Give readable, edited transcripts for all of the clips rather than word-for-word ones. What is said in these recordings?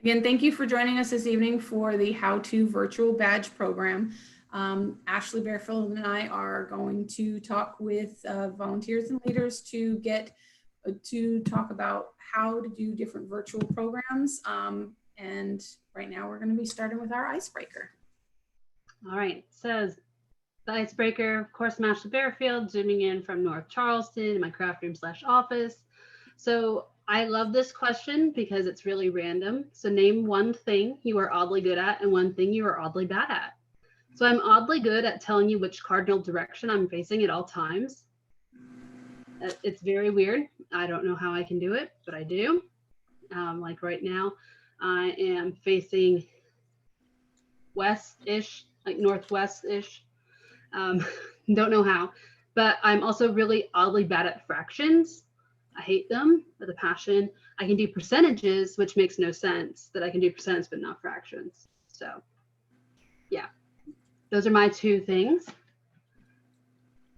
Again, thank you for joining us this evening for the How To Virtual Badge Program. Ashley Bearfield and I are going to talk with volunteers and leaders to talk about how to do different virtual programs. And right now we're going to be starting with our icebreaker. All right, it says the icebreaker, of course, I'm Ashley Bearfield, zooming in from North Charleston, my craft room / office. So I love this question because it's really random. So name one thing you are oddly good at and one thing you are oddly bad at. So I'm oddly good at telling you which cardinal direction I'm facing at all times. It's very weird. I don't know how I can do it, but I do. Like right now, I am facing west-ish, like northwest-ish. Don't know how, but I'm also really oddly bad at fractions. I hate them with a passion. I can do percentages, which makes no sense that I can do percents, but not fractions. So yeah, those are my two things.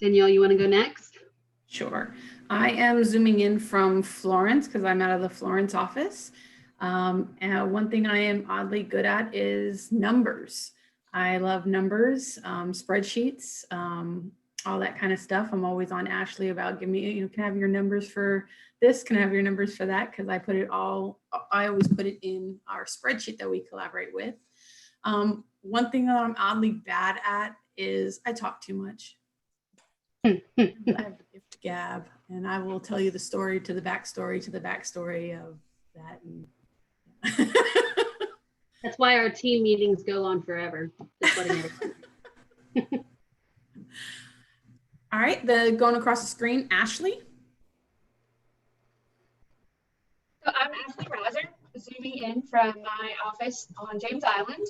Danielle, you want to go next? Sure. I am zooming in from Florence because I'm out of the Florence office. And one thing I am oddly good at is numbers. I love numbers, spreadsheets, all that kind of stuff. I'm always on Ashley about give me, can I have your numbers for this? Can I have your numbers for that? Because I always put it in our spreadsheet that we collaborate with. One thing that I'm oddly bad at is I talk too much. I have the gift of gab, and I will tell you the story to the backstory of that. And that's why our team meetings go on forever. All right, going across the screen, Ashley. So I'm Ashley Roser, zooming in from my office on James Island.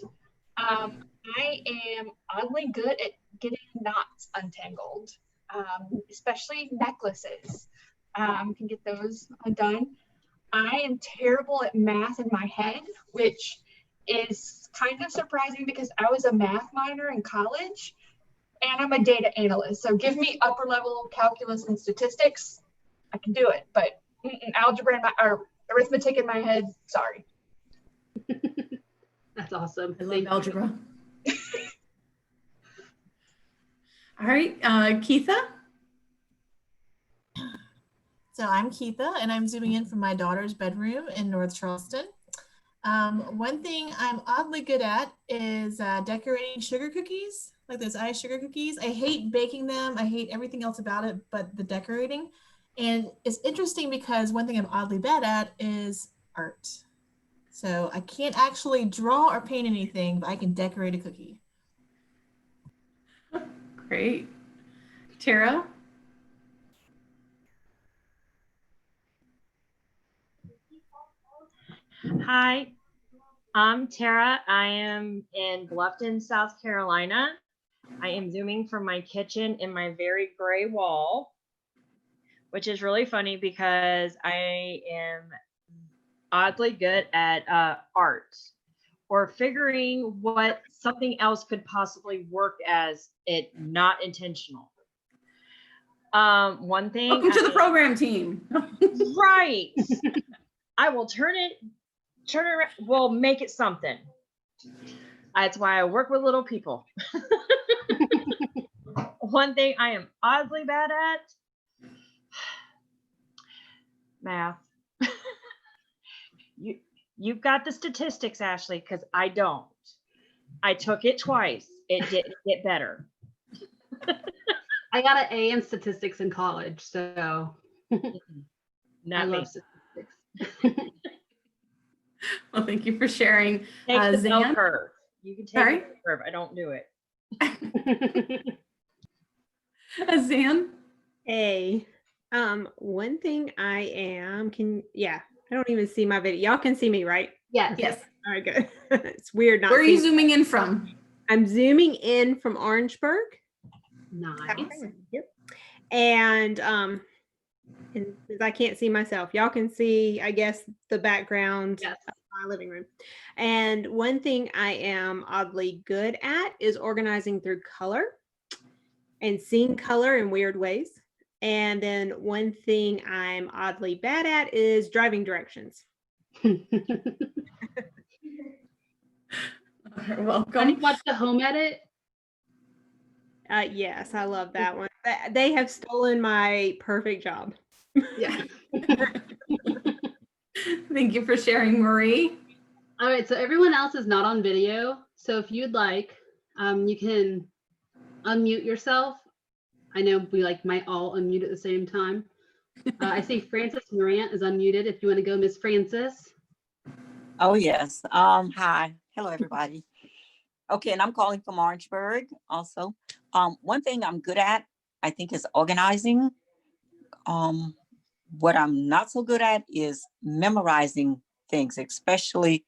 I am oddly good at getting knots untangled, especially necklaces. Can get those undone. I am terrible at math in my head, which is kind of surprising because I was a math minor in college and I'm a data analyst. So give me upper level calculus and statistics, I can do it, but algebra or arithmetic in my head, sorry. That's awesome. I love algebra. All right, Keitha. So I'm Keitha, and I'm zooming in from my daughter's bedroom in North Charleston. One thing I'm oddly good at is decorating sugar cookies, like those ice sugar cookies. I hate baking them. I hate everything else about it, but the decorating. And it's interesting because one thing I'm oddly bad at is art. So I can't actually draw or paint anything, but I can decorate a cookie. Great. Tara? Hi, I'm Tara. I am in Bluffton, South Carolina. I am zooming from my kitchen in my very gray wall, which is really funny because I am oddly good at art or figuring what something else could possibly work as it not intentional. One thing. Welcome to the program team. Right. I will turn it around, we'll make it something. That's why I work with little people. One thing I am oddly bad at, math. You've got the statistics, Ashley, because I don't. I took it twice. It didn't get better. I got an A in statistics in college, so I love statistics. Well, thank you for sharing. Take the bell Zan? curve. You can take the bell curve. I don't do it. Zan? Hey, one thing I am, I don't even see my video. Y'all can see me, right? Yes. Yes. All right, good. It's weird not Where are you seeing- zooming in from? I'm zooming in from Orangeburg. Nice. Yep. And I can't see myself. Y'all can see, I guess, the background Yes. of my living room. And one thing I am oddly good at is organizing through color and seeing color in weird ways. And then one thing I'm oddly bad at is driving directions. You're Have you welcome. watched the home edit? Yes, I love that one. They have stolen my perfect job. Yeah. Thank you for sharing, Marie. All right, so everyone else is not on video. So if you'd like, you can unmute yourself. I know we might all unmute at the same time. I see Frances Morant is unmuted. If you want to go, Miss Frances. Oh, yes. Hi. Hello, everybody. Okay, and I'm calling from Orangeburg also. One thing I'm good at, I think, is organizing. What I'm not so good at is memorizing things, especially,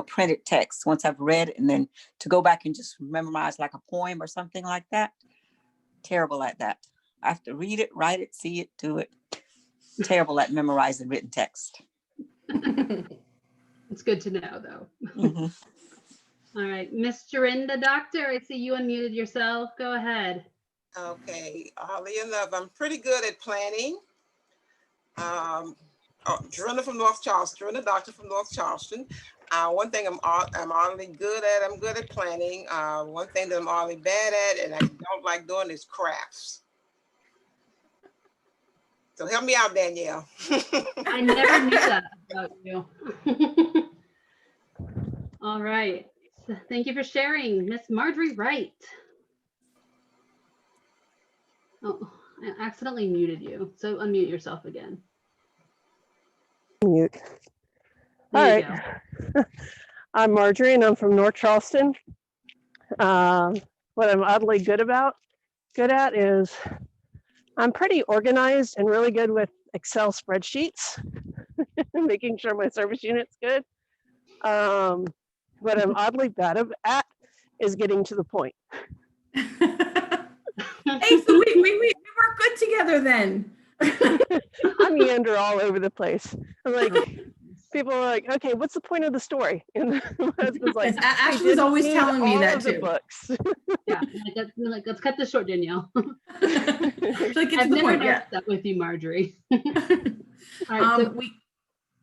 printed text. Once I've read it, and then to go back and just memorize like a poem or something like that. Terrible at that. I have to read it, write it, see it, do it. Terrible at memorizing written text. It's good to know, though. Mhm. All right, Miss Jorinda Doctor, I see you unmuted yourself. Go ahead. Okay, oddly enough, I'm pretty good at planning. Jorinda from North Charleston, Jorinda Doctor from North Charleston. One thing I'm oddly good at, I'm good at planning. One thing that I'm oddly bad at and I don't like doing is crafts. So help me out, Danielle. I never knew that about you. All right. So thank you for sharing, Miss Marjorie Wright. Oh, I accidentally muted you. So unmute yourself again. Mute. There All you right. go. I'm Marjorie and I'm from North Charleston. What I'm oddly good at is I'm pretty organized and really good with Excel spreadsheets, making sure my service unit's good. What I'm oddly bad at is getting to the point. Hey, so we work good together then. I meander all over the place. I'm like, people are like, okay, what's the point of the story? And my husband's like, Ashley's always telling me that the too. books. Yeah, let's cut this short, Danielle. Like, get I've to the never point, yeah. noticed that with you, Marjorie. All right, so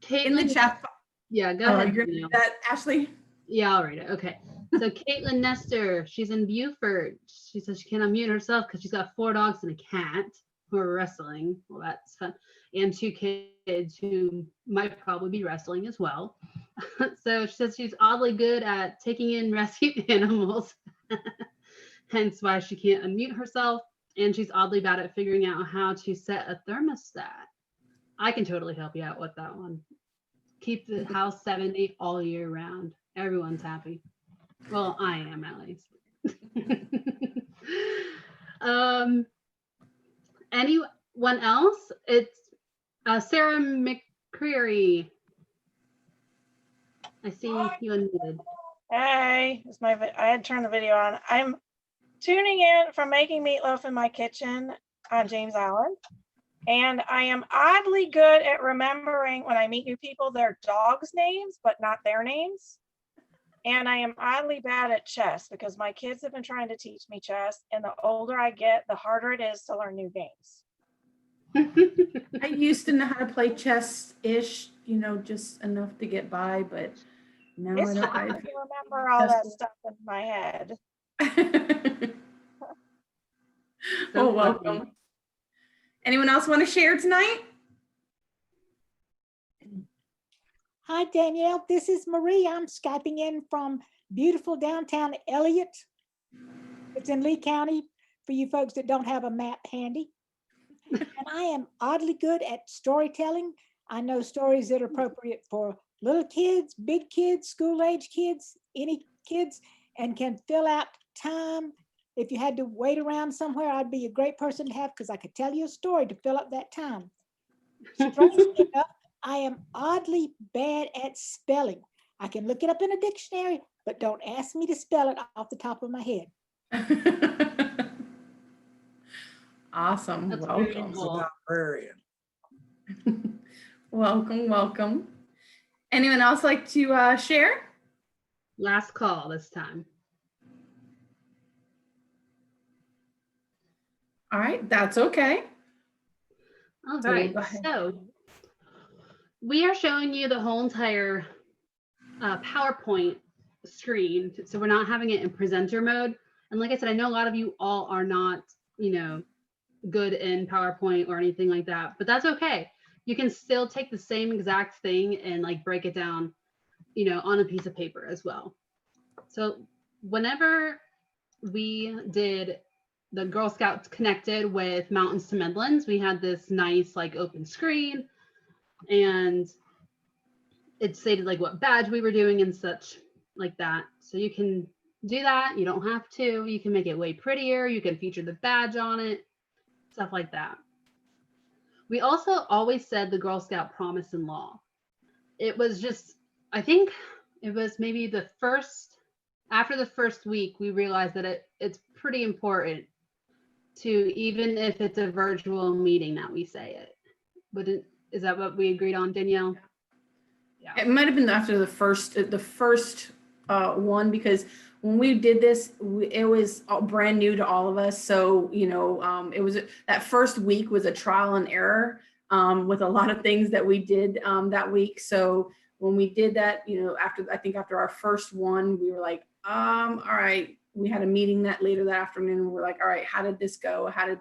Caitlin, in the chat. Yeah, go Oh, ahead. you're gonna do that, Ashley? Yeah, I'll read it. Okay. So Caitlin Nestor, she's in Beaufort. She says she can't unmute herself because she's got 4 dogs and a cat who are wrestling. Well, that's fun. And 2 kids who might probably be wrestling as well. So she says she's oddly good at taking in rescued animals, hence why she can't unmute herself. And she's oddly bad at figuring out how to set a thermostat. I can totally help you out with that one. Keep the house 70 all year round. Everyone's happy. Well, I am at least. Anyone else? It's Sarah McCreary. I see you unmuted. Hey, I had turned the video on. I'm tuning in from making meatloaf in my kitchen on James Island. And I am oddly good at remembering when I meet new people, their dogs' names, but not their names. And I am oddly bad at chess because my kids have been trying to teach me chess. And the older I get, the harder it is to learn new games. I used to know how to play chess-ish, just enough to get by, but now It's I don't. hard to remember all that stuff in my head. Oh, welcome. Anyone else want to share tonight? Hi, Danielle. This is Marie. I'm Skyping in from beautiful downtown Elliott. It's in Lee County for you folks that don't have a map handy. And I am oddly good at storytelling. I know stories that are appropriate for little kids, big kids, school-age kids, any kids, and can fill out time. If you had to wait around somewhere, I'd be a great person to have because I could tell you a story to fill up that time. Strangely enough, I am oddly bad at spelling. I can look it up in a dictionary, but don't ask me to spell it off the top of my head. Awesome. That's welcome. cool. Welcome. Anyone else like to share? Last call this time. All right, that's okay. All right, so we are showing you the whole entire PowerPoint screen. So we're not having it in presenter mode. And like I said, I know a lot of you all are not, good in PowerPoint or anything like that, but that's okay. You can still take the same exact thing and like break it down, on a piece of paper as well. So whenever we did the Girl Scouts connected with Mountains to Midlands, we had this nice like open screen, and it stated like what badge we were doing and such like that. So you can do that. You don't have to. You can make it way prettier. You can feature the badge on it, stuff like that. We also always said the Girl Scout promise and law. It was just, I think it was maybe after the first week, we realized that it's pretty important to, even if it's a virtual meeting, that we say it. But is that what we agreed on, Danielle? Yeah. It might have been after the first one, because when we did this, it was all brand new to all of us. So, it was that first week was a trial and error with a lot of things that we did that week. So when we did that, after our first one, we were like, all right, we had a meeting later that afternoon. We're like, all right, how did this go? How did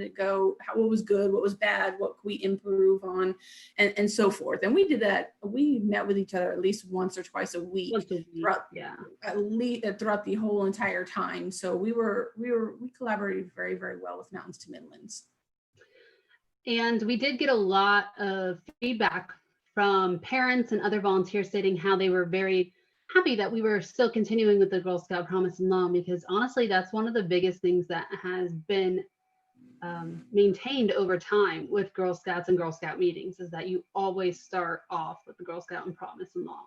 it go? What was good? What was bad? What could we improve on? And so forth. And we did that. We met with each other at least once or twice a week. Throughout the whole entire time. So we collaborated very, very well with Mountains to Midlands. And we did get a lot of feedback from parents and other volunteers stating how they were very happy that we were still continuing with the Girl Scout promise and law, because honestly, that's one of the biggest things that has been maintained over time with Girl Scouts and Girl Scout meetings, is that you always start off with the Girl Scout and promise and law.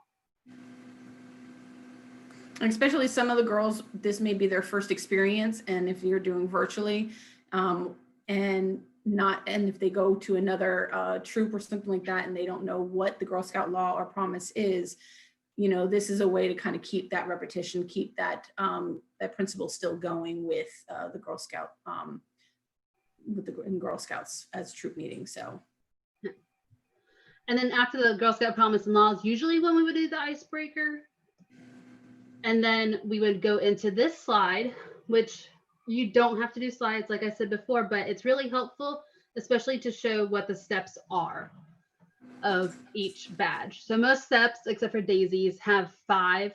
Especially some of the girls, this may be their first experience, and if you're doing virtually, and if they go to another troop or something like that, and they don't know what the Girl Scout law or promise is, this is a way to kind of keep that repetition, keep that principle still going with the Girl Scout, in Girl Scouts as troop meetings. So. And then after the Girl Scout promise and laws, usually when we would do the icebreaker, and then we would go into this slide, which you don't have to do slides, like I said before, but it's really helpful, especially to show what the steps are of each badge. So most steps, except for Daisy's, have 5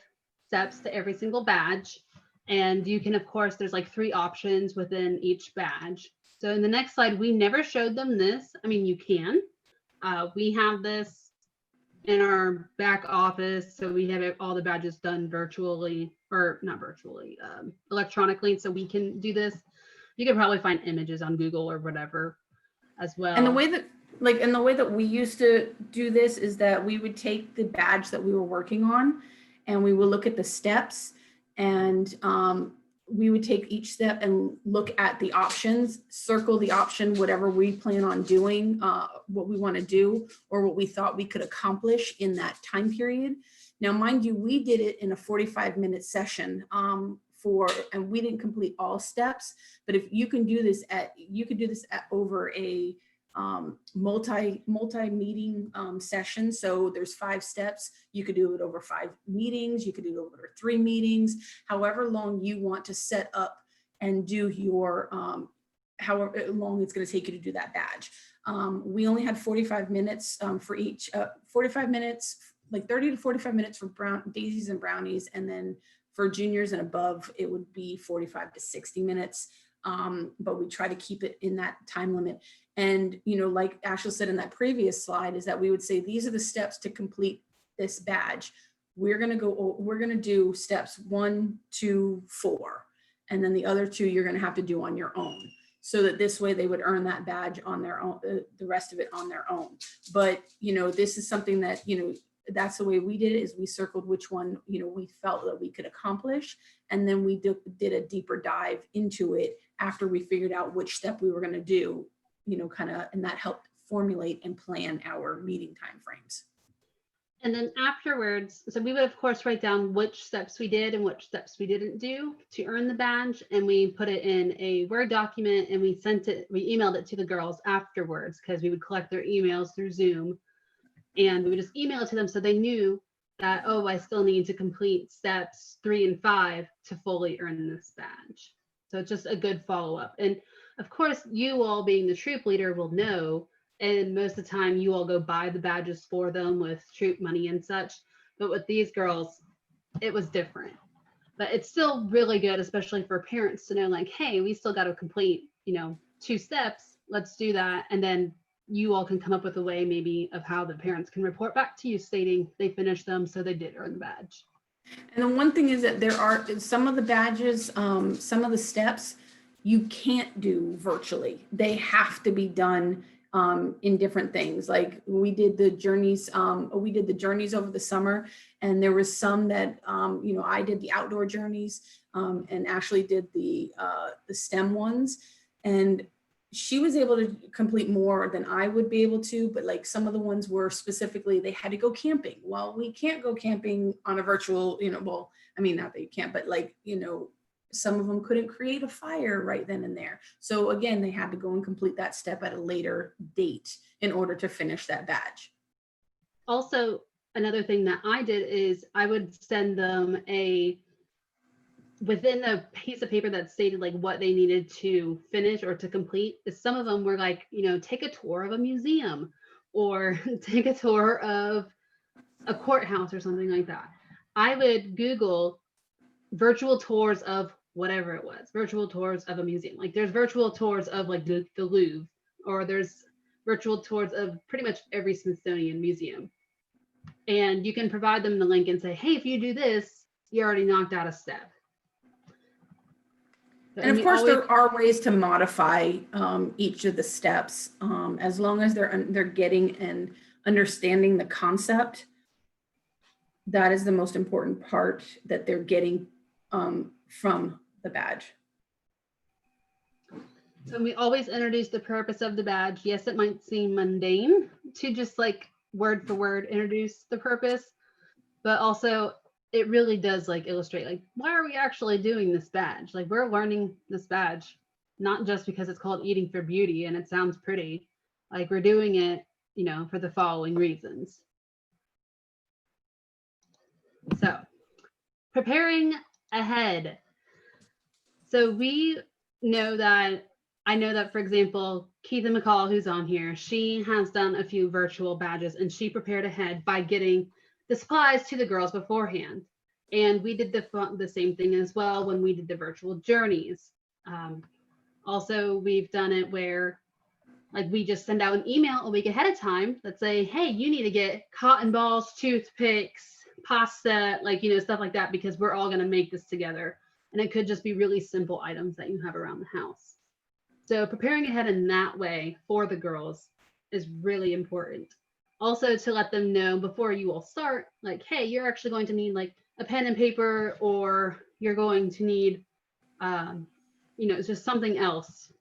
steps to every single badge. And you can, of course, there's like 3 options within each badge. So in the next slide, we never showed them this. I mean, you can. We have this in our back office. So we have all the badges done virtually, or not virtually, electronically. So we can do this. You can probably find images on Google or whatever as well. And the way that we used to do this is that we would take the badge that we were working on, and we would look at the steps, and we would take each step and look at the options, circle the option, whatever we plan on doing, what we want to do, or what we thought we could accomplish in that time period. Now, mind you, we did it in a 45-minute session and we didn't complete all steps, but if you can do this over a multi-meeting session. So there's 5 steps. You could do it over 5 meetings. You could do it over 3 meetings, however long you want to set up and do your, however long it's going to take you to do that badge. We only had 45 minutes for each, 45 minutes, like 30 to 45 minutes for daisies and brownies. And then for juniors and above, it would be 45 to 60 minutes. But we try to keep it in that time limit. And, like Ashley said in that previous slide, is that we would say, these are the steps to complete this badge. We're going to do steps 1, 2, 4. And then the other 2 you're going to have to do on your own. So that this way they would earn that badge on their own, the rest of it on their own. But, this is something that, that's the way we did it, is we circled which one, we felt that we could accomplish. And then we did a deeper dive into it after we figured out which step we were going to do, and that helped formulate and plan our meeting timeframes. And then afterwards, so we would of course write down which steps we did and which steps we didn't do to earn the badge. And we put it in a Word document, and we emailed it to the girls afterwards, because we would collect their emails through Zoom, and we would just email it to them so they knew that, oh, I still need to complete steps 3 and 5 to fully earn this badge. So it's just a good follow-up. And of course, you all being the troop leader will know, and most of the time you all go buy the badges for them with troop money and such. But with these girls, it was different. But it's still really good, especially for parents to know, like, hey, we still got to complete, 2 steps. Let's do that. And then you all can come up with a way maybe of how the parents can report back to you stating they finished them, so they did earn the badge. And the one thing is that there are some of the badges, some of the steps you can't do virtually. They have to be done in different things. Like we did the journeys over the summer, and there was some that I did the outdoor journeys and Ashley did the STEM ones, and she was able to complete more than I would be able to, but like some of the ones were specifically, they had to go camping. Well, we can't go camping on a virtual, well, I mean, not that you can't, but like, some of them couldn't create a fire right then and there. So again, they had to go and complete that step at a later date in order to finish that badge. Also, another thing that I did is I would send them within a piece of paper that stated like what they needed to finish or to complete. Some of them were like, take a tour of a museum or take a tour of a courthouse or something like that. I would Google virtual tours of whatever it was, virtual tours of a museum. Like there's virtual tours of like the Louvre, or there's virtual tours of pretty much every Smithsonian museum. And you can provide them the link and say, hey, if you do this, you already knocked out a step. And of course, there are ways to modify each of the steps, as long as they're getting and understanding the concept. That is the most important part, that they're getting from the badge. So we always introduce the purpose of the badge. Yes, it might seem mundane to just like word for word introduce the purpose, but also it really does like illustrate like, why are we actually doing this badge? Like we're learning this badge, not just because it's called Eating for Beauty and it sounds pretty. Like we're doing it, for the following reasons. So preparing ahead. So I know that, for example, Keitha McCall, who's on here, she has done a few virtual badges and she prepared ahead by getting the supplies to the girls beforehand. And we did the same thing as well when we did the virtual journeys. Also, we've done it where like we just send out an email a week ahead of time that say, hey, you need to get cotton balls, toothpicks, pasta, like, stuff like that, because we're all going to make this together. And it could just be really simple items that you have around the house. So preparing ahead in that way for the girls is really important. Also to let them know before you all start, like, hey, you're actually going to need like a pen and paper, or you're going to need, it's just something else,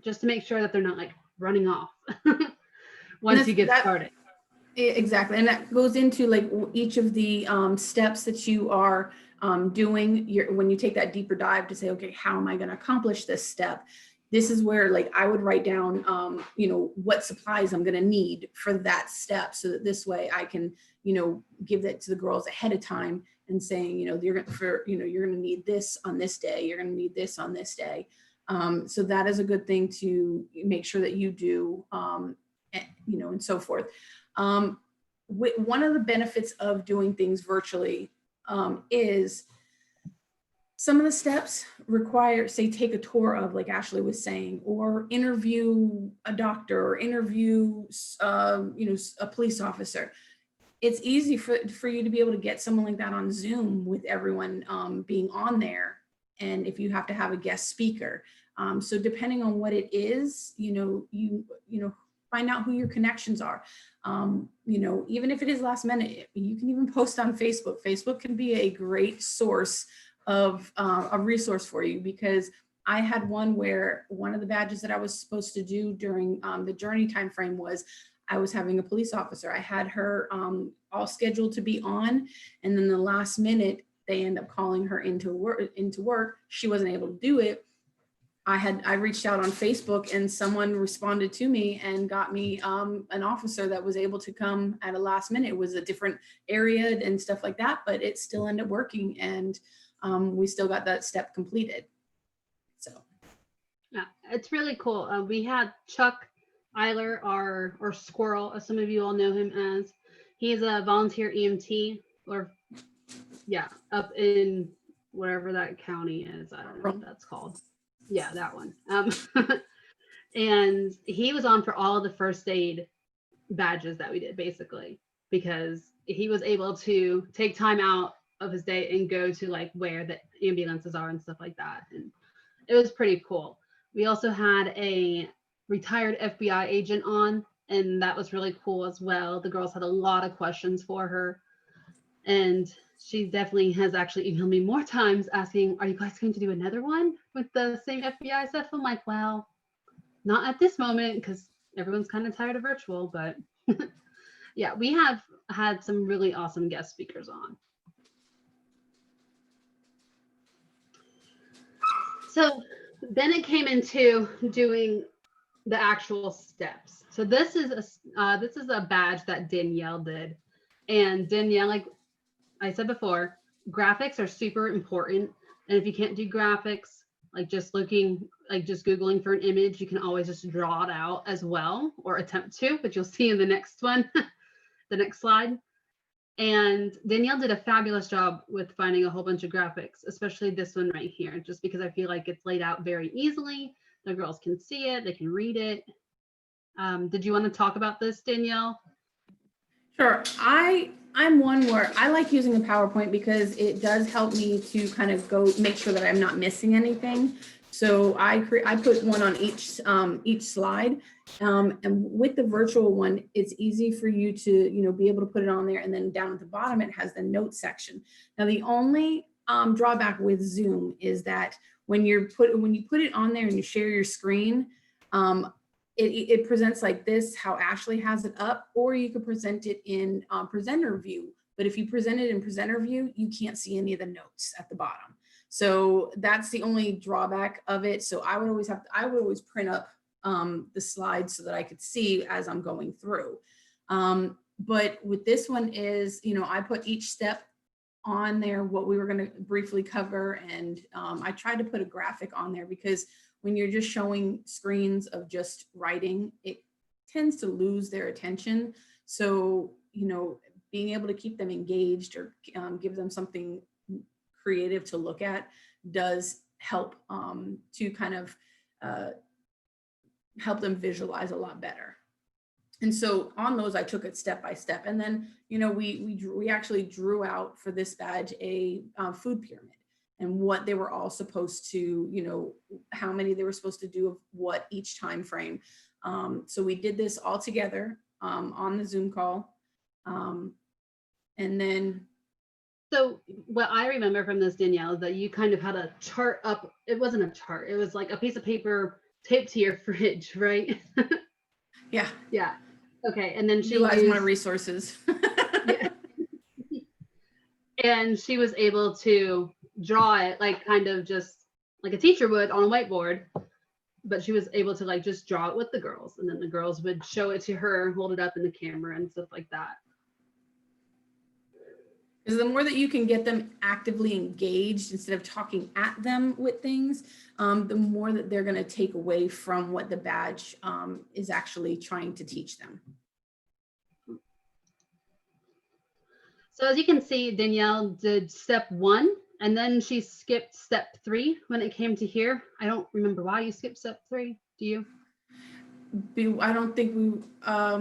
just to make sure that they're not like running off once you get started. Exactly. And that goes into like each of the steps that you are doing when you take that deeper dive to say, okay, how am I going to accomplish this step? This is where like I would write down, what supplies I'm going to need for that step, so that this way I can, give that to the girls ahead of time and saying, you're going to need this on this day. You're going to need this on this day. So that is a good thing to make sure that you do, and so forth. One of the benefits of doing things virtually is some of the steps require, say, take a tour of, like Ashley was saying, or interview a doctor, or interview, a police officer. It's easy for you to be able to get someone like that on Zoom with everyone being on there. And if you have to have a guest speaker. So depending on what it is, you find out who your connections are. Even if it is last minute, you can even post on Facebook. Facebook can be a great source of a resource for you, because I had one where one of the badges that I was supposed to do during the journey time frame was I was having a police officer. I had her all scheduled to be on, and then the last minute they end up calling her into work. She wasn't able to do it. I reached out on Facebook and someone responded to me and got me an officer that was able to come at a last minute. It was a different area and stuff like that, but it still ended up working, and we still got that step completed. So Yeah, it's really cool. We had Chuck Eiler, or Squirrel, as some of you all know him as. He's a volunteer EMT, or yeah, up in wherever that county is. I don't know what that's called. Yeah, that one. And he was on for all of the first aid badges that we did, basically, because he was able to take time out of his day and go to like where the ambulances are and stuff like that. And it was pretty cool. We also had a retired FBI agent on, and that was really cool as well. The girls had a lot of questions for her, and she definitely has actually emailed me more times asking, are you guys going to do another one with the same FBI stuff? I'm like, well, not at this moment, because everyone's kind of tired of virtual, but yeah, we have had some really awesome guest speakers on. So then it came into doing the actual steps. So this is a badge that Danielle did, and Danielle, like I said before, graphics are super important. And if you can't do graphics, like just Googling for an image, you can always just draw it out as well, or attempt to, but you'll see in the next one, the next slide. And Danielle did a fabulous job with finding a whole bunch of graphics, especially this one right here, just because I feel like it's laid out very easily. The girls can see it, they can read it. Did you want to talk about this, Danielle? sure. I'm one where I like using a PowerPoint because it does help me to kind of go make sure that I'm not missing anything. So I put one on each slide, and with the virtual one, it's easy for you to be able to put it on there, and then down at the bottom it has the notes section. Now the only drawback with Zoom is that when you put it on there and you share your screen, it presents like this, how Ashley has it up, or you could present it in presenter view. But if you present it in presenter view, you can't see any of the notes at the bottom. So that's the only drawback of it. So I would always print up the slides so that I could see as I'm going through. But with this one is, I put each step on there, what we were going to briefly cover. And I tried to put a graphic on there because when you're just showing screens of just writing, it tends to lose their attention. So, being able to keep them engaged or give them something creative to look at does help to kind of help them visualize a lot better. And so on those, I took it step by step. And then, we actually drew out for this badge a food pyramid and what they were all supposed to, how many they were supposed to do of what each time frame. So we did this all together on the Zoom call. And then. So what I remember from this, Danielle, is that you kind of had a chart up. It wasn't a chart. It was like a piece of paper taped to your fridge, right? Yeah. Yeah. Okay. And then she utilized my resources. Yeah. And she was able to draw it like kind of just like a teacher would on a whiteboard, but she was able to like just draw it with the girls, and then the girls would show it to her, hold it up in the camera and stuff like that. Because the more that you can get them actively engaged instead of talking at them with things, the more that they're going to take away from what the badge is actually trying to teach them. So as you can see, Danielle did step 1, and then she skipped step 3 when it came to here. I don't remember why you skipped step 3. Do you? I don't think we, I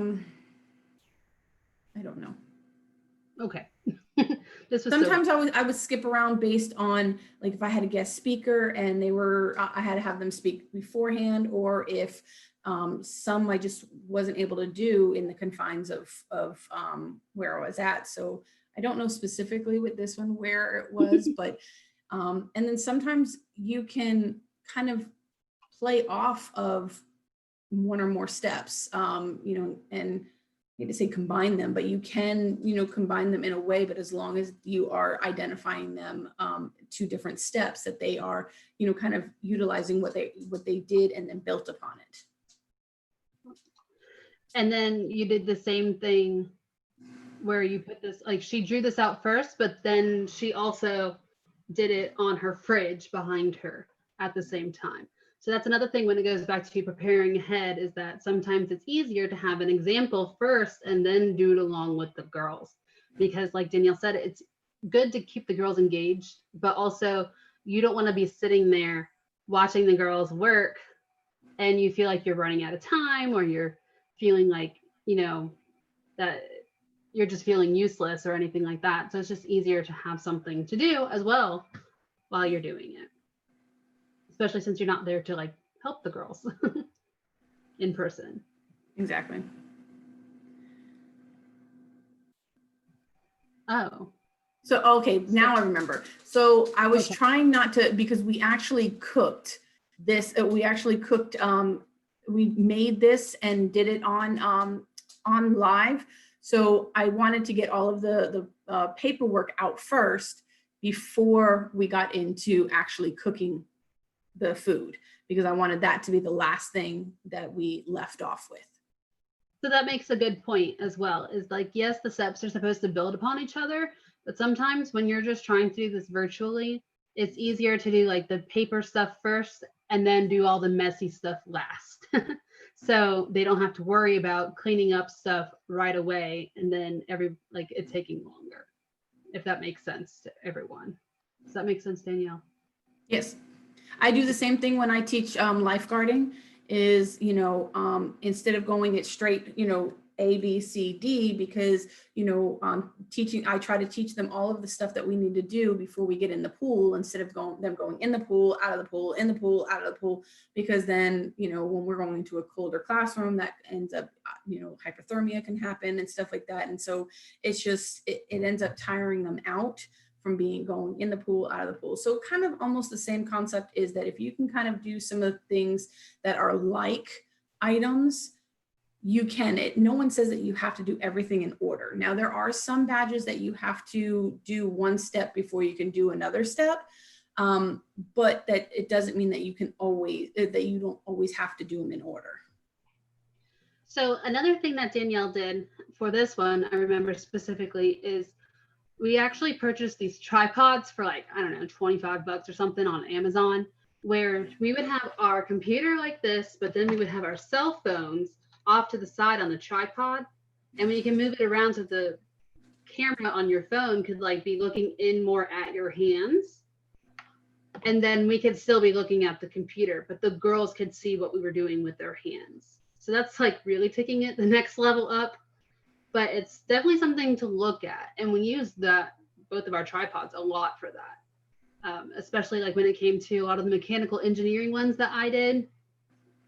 don't know. Okay. This was sometimes I would skip around based on like if I had a guest speaker and I had to have them speak beforehand, or if some I just wasn't able to do in the confines of where I was at. So I don't know specifically with this one where it was, but and then sometimes you can kind of play off of one or more steps, and need to say combine them, but you can, you know, combine them in a way, but as long as you are identifying them, 2 different steps that they are, you know, kind of utilizing what they did and then built upon it. And then you did the same thing where you put this, like she drew this out first, but then she also did it on her fridge behind her at the same time. So that's another thing when it goes back to preparing ahead, is that sometimes it's easier to have an example first and then do it along with the girls. Because like Danielle said, it's good to keep the girls engaged, but also you don't want to be sitting there watching the girls work and you feel like you're running out of time, or you're feeling like, you know, that you're just feeling useless or anything like that. So it's just easier to have something to do as well while you're doing it. Especially since you're not there to like help the girls in person. Exactly. Oh. So, okay, now I remember. So I was trying not to, because we actually cooked this, we made this and did it on live. So I wanted to get all of the paperwork out first before we got into actually cooking the food, because I wanted that to be the last thing that we left off with. So that makes a good point as well, is like, yes, the steps are supposed to build upon each other, but sometimes when you're just trying to do this virtually, it's easier to do like the paper stuff first and then do all the messy stuff last. So they don't have to worry about cleaning up stuff right away and then it taking longer, if that makes sense to everyone. Does that make sense, Danielle? Yes. I do the same thing when I teach lifeguarding, is, you know, instead of going it straight, you know, A, B, C, D, because, you know, I try to teach them all of the stuff that we need to do before we get in the pool, instead of them going in the pool, out of the pool, in the pool, out of the pool, because then, you know, when we're going into a colder classroom, that ends up, you know, hypothermia can happen and stuff like that. And so it's just, it ends up tiring them out from going in the pool, out of the pool. So kind of almost the same concept is that if you can kind of do some of the things that are like items, you can. No one says that you have to do everything in order. Now, there are some badges that you have to do one step before you can do another step, but that it doesn't mean that you don't always have to do them in order. So another thing that Danielle did for this one, I remember specifically, is we actually purchased these tripods for like, I don't know, $25 or something on Amazon, where we would have our computer like this, but then we would have our cell phones off to the side on the tripod. And when you can move it around, so the camera on your phone could like be looking in more at your hands. And then we could still be looking at the computer, but the girls could see what we were doing with their hands. So that's like really taking it the next level up. But it's definitely something to look at. And we use both of our tripods a lot for that. Especially like when it came to a lot of the mechanical engineering ones that I did,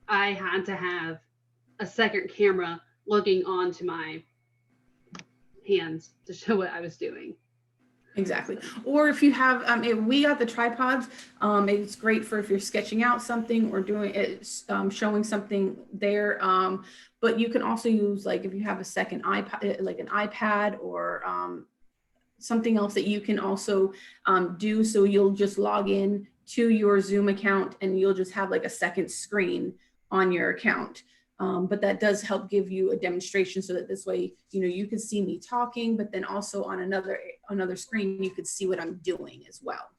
I had to have a second camera looking onto my hands to show what I was doing. Exactly. Or if you have, we got the tripods, it's great for if you're sketching out something or doing it, showing something there. But you can also use, like, if you have a second iPad, like an iPad or something else that you can also do. So you'll just log in to your Zoom account and you'll just have like a second screen on your account. But that does help give you a demonstration, so that this way, you know, you can see me talking, but then also on another screen, you could see what I'm doing as well.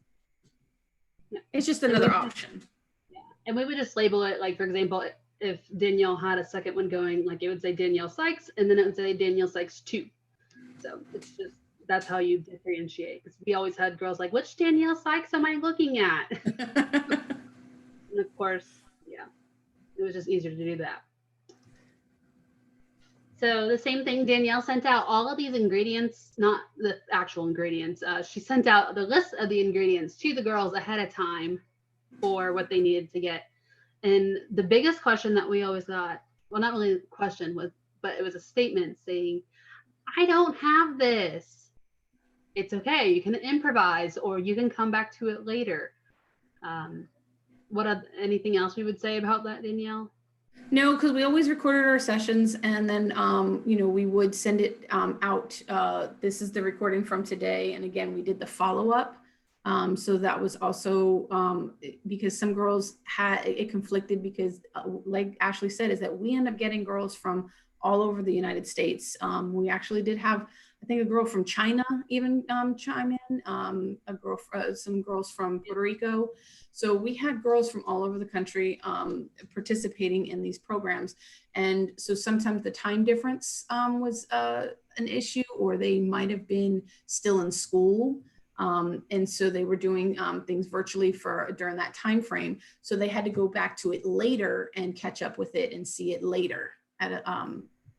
Yeah. It's just another option. Yeah. And we would just label it, like, for example, if Danielle had a second one going, like it would say Danielle Sykes, and then it would say Danielle Sykes 2. So it's just, that's how you differentiate. Because we always had girls like, which Danielle Sykes am I looking at? And of course, yeah, it was just easier to do that. So the same thing, Danielle sent out all of these ingredients, not the actual ingredients. She sent out the list of the ingredients to the girls ahead of time for what they needed to get. And the biggest question that we always got, well, not really a question, but it was a statement saying, I don't have this. It's okay, you can improvise or you can come back to it later. Anything else we would say about that, Danielle? No, because we always recorded our sessions and then, you know, we would send it out. This is the recording from today. And again, we did the follow-up. So that was also because some girls had, it conflicted because like Ashley said, is that we end up getting girls from all over the United States. We actually did have, I think, a girl from China even chime in, some girls from Puerto Rico. So we had girls from all over the country participating in these programs. And so sometimes the time difference was an issue, or they might have been still in school. And so they were doing things virtually during that time frame. So they had to go back to it later and catch up with it and see it later.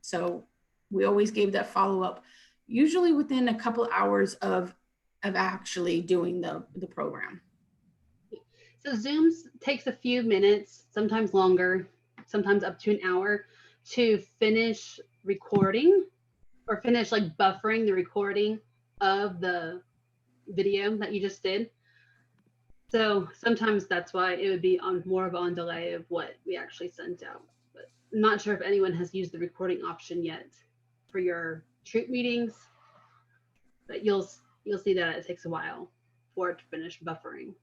So we always gave that follow-up, usually within a couple hours of actually doing the program. So Zooms takes a few minutes, sometimes longer, sometimes up to an hour to finish recording or finish like buffering the recording of the video that you just did. So sometimes that's why it would be on more of on delay of what we actually sent out. But I'm not sure if anyone has used the recording option yet for your troop meetings, but you'll see that it takes a while for it to finish buffering.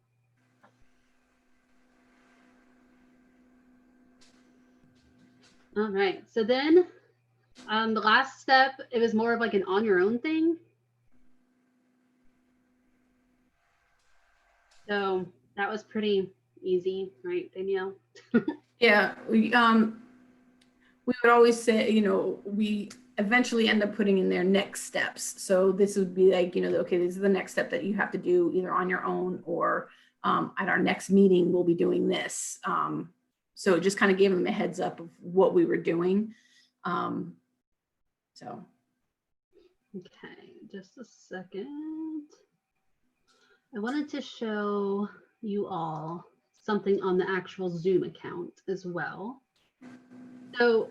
All right, so then the last step, it was more of like an on your own thing. So that was pretty easy, right, Danielle? Yeah, we would always say, you know, we eventually end up putting in their next steps. So this would be like, you know, okay, this is the next step that you have to do either on your own or at our next meeting, we'll be doing this. So it just kind of gave them a heads up of what we were doing. So. Okay, just a second. I wanted to show you all something on the actual Zoom account as well. So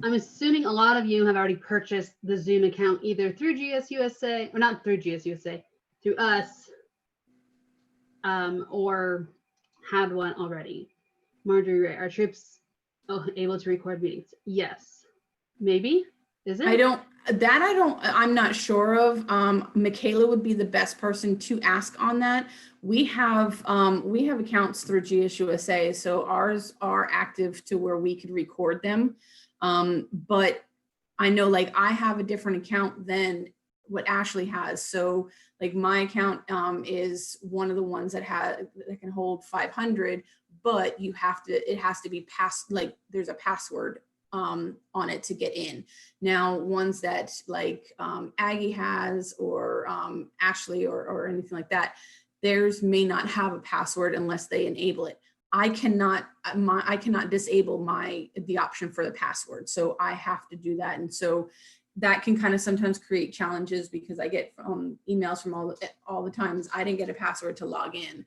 I'm assuming a lot of you have already purchased the Zoom account either through GSUSA, or not through GSUSA, through us, or had one already. Marjorie, are troops able to record meetings? Yes. Maybe? Is it? I'm not sure of. Michaela would be the best person to ask on that. We have accounts through GSUSA, so ours are active to where we could record them. But I know like I have a different account than what Ashley has. So like my account is one of the ones that can hold 500, but it has to be like there's a password on it to get in. Now, ones that like Aggie has or Ashley or anything like that, theirs may not have a password unless they enable it. I cannot disable the option for the password. So I have to do that. And so that can kind of sometimes create challenges because I get emails from all the times I didn't get a password to log in.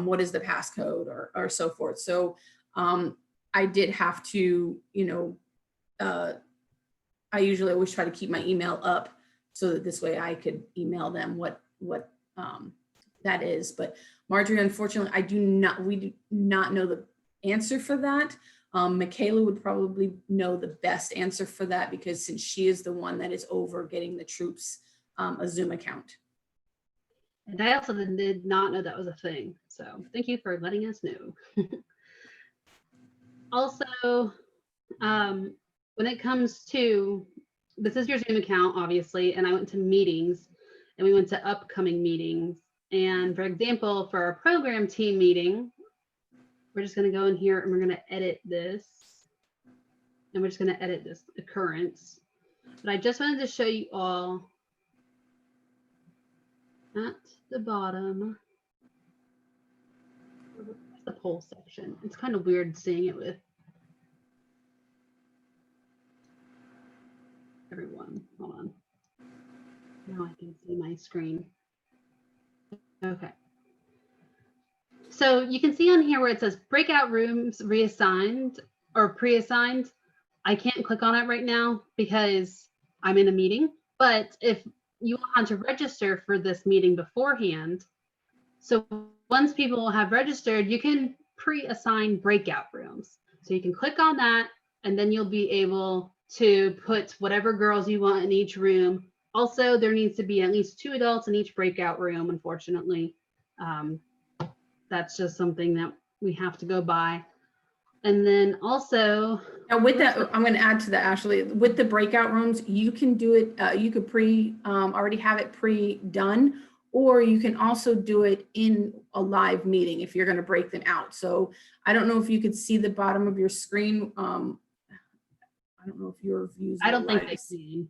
What is the passcode or so forth. So I did have to, you know, I usually always try to keep my email up so that this way I could email them what that is. But Marjorie, unfortunately, we do not know the answer for that. Michaela would probably know the best answer for that because since she is the one that is over getting the troops a Zoom account. And I also did not know that was a thing. So thank you for letting us know. Also, when it comes to, this is your Zoom account, obviously, and I went to meetings and we went to upcoming meetings. And for example, for our program team meeting, we're just going to go in here and we're going to edit this. And we're just going to edit this occurrence. But I just wanted to show you all at the bottom, the poll section. It's kind of weird seeing it with everyone. Hold on. Now I can see my screen. Okay. So you can see on here where it says breakout rooms reassigned or pre-assigned. I can't click on it right now because I'm in a meeting. But if you want to register for this meeting beforehand, so once people have registered, you can pre-assign breakout rooms. So you can click on that, and then you'll be able to put whatever girls you want in each room. Also, there needs to be at least 2 adults in each breakout room, unfortunately. That's just something that we have to go by. And then also, now with that, I'm going to add to that, Ashley, with the breakout rooms, you can do it, you could already have it pre-done, or you can also do it in a live meeting if you're going to break them out. So I don't know if you could see the bottom of your screen. I don't know if your views. I don't think I can.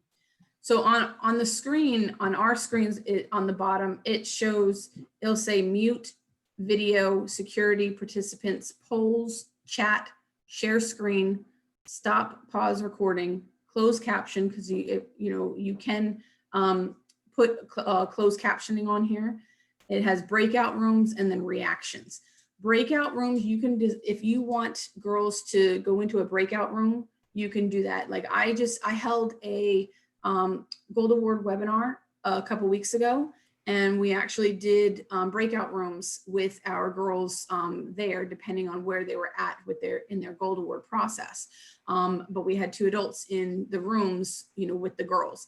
So on the screen, on our screens, on the bottom, it shows, it'll say mute, video, security, participants, polls, chat, share screen, stop, pause recording, close caption, because you can put closed captioning on here. It has breakout rooms and then reactions. Breakout rooms, you can, if you want girls to go into a breakout room, you can do that. Like I held a Gold Award webinar a couple weeks ago, and we actually did breakout rooms with our girls there, depending on where they were at with in their Gold Award process. But we had 2 adults in the rooms, with the girls.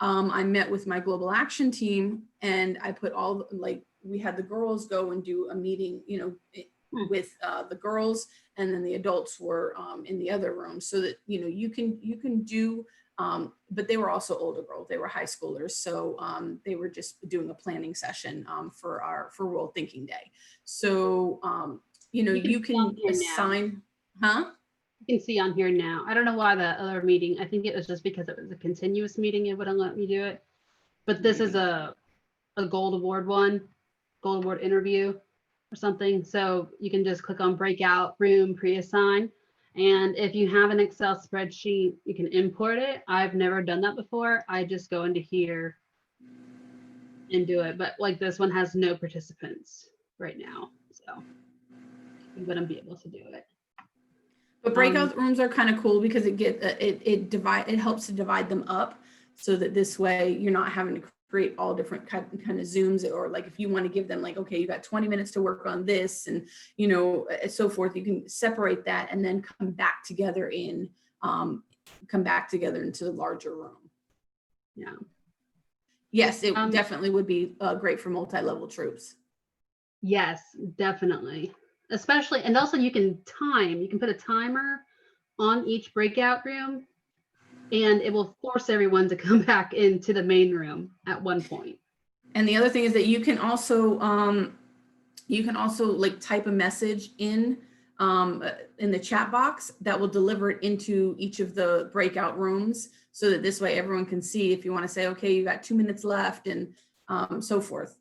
I met with my global action team, and I put we had the girls go and do a meeting, with the girls, and then the adults were in the other room, so that you can do. But they were also older girls; they were high schoolers, so they were just doing a planning session for World Thinking Day. So you can assign, huh? You can see on here now. I don't know why the other meeting. I think it was just because it was a continuous meeting. It wouldn't let me do it. But this is a Gold Award Gold Award interview or something. So you can just click on breakout room pre-assign. And if you have an Excel spreadsheet, you can import it. I've never done that before. I just go into here and do it. But like this one has no participants right now. So you wouldn't be able to do it. But breakout rooms are kind of cool because it helps to divide them up, so that this way you're not having to create all different kind of Zooms, or like if you want to give them like, okay, you got 20 minutes to work on this, and so forth, you can separate that and then come back together into the larger room. Yeah. Yes, it definitely would be great for multi-level troops. Yes, definitely. Especially, and also you can put a timer on each breakout room, and it will force everyone to come back into the main room at one point. And the other thing is that you can also like type a message in the chat box that will deliver it into each of the breakout rooms, so that this way everyone can see if you want to say, okay, you got 2 minutes left, and so forth.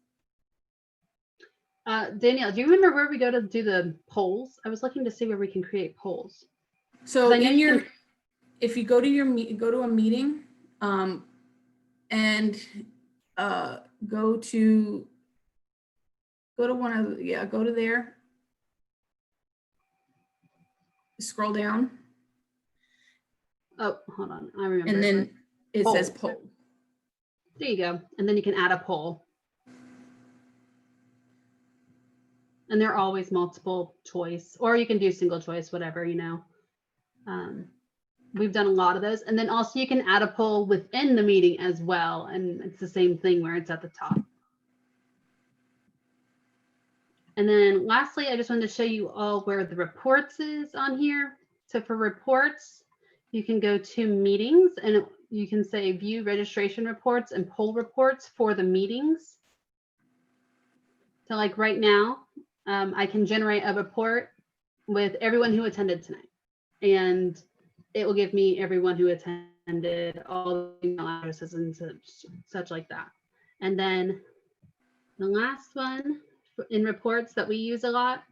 Danielle, do you remember where we go to do the polls? I was looking to see where we can create polls. So if you go to a meeting, and go to there, scroll down. Oh, hold on, I remember. And then it says poll. There you go. And then you can add a poll. And they're always multiple choice, or you can do single choice, whatever, we've done a lot of those. And then also you can add a poll within the meeting as well. And it's the same thing where it's at the top. And then lastly, I just wanted to show you all where the reports is on here. So for reports, you can go to meetings, and you can say view registration reports and poll reports for the meetings. So like right now, I can generate a report with everyone who attended tonight, and it will give me everyone who attended, all the email addresses and such like that. And then the last one in reports that we use a lot,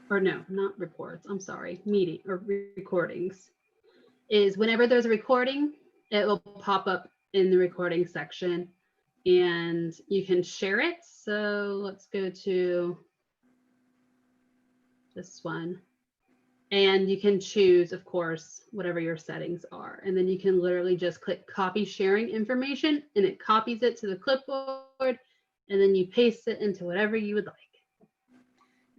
or no, not reports, I'm sorry, meeting or recordings, is whenever there's a recording, it will pop up in the recording section, and you can share it. So let's go to this one, and you can choose, of course, whatever your settings are, and then you can literally just click copy sharing information, and it copies it to the clipboard, and then you paste it into whatever you would like.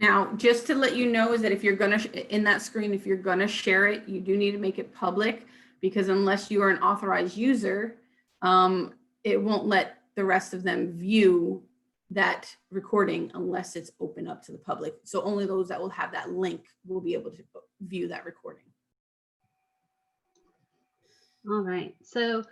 Now, just to let you know is that if you're gonna, in that screen, if you're gonna share it, you do need to make it public, because unless you are an authorized user, it won't let the rest of them view that recording unless it's open up to the public. So only those that will have that link will be able to view that recording. All right, so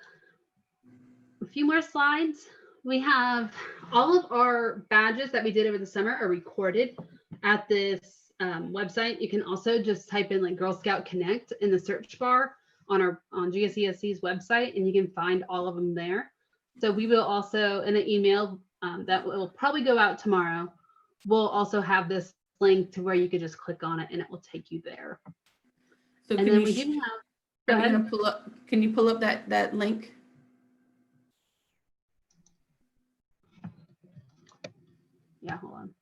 a few more slides. We have all of our badges that we did over the summer are recorded at this website. You can also just type in like Girl Scout Connect in the search bar on GSESC's website, and you can find all of them there. So we will also, in an email that will probably go out tomorrow, we'll also have this link to where you could just click on it and it will take you there. So And can then you, we do have, are you gonna pull up, can you pull up that link? Yeah, hold on.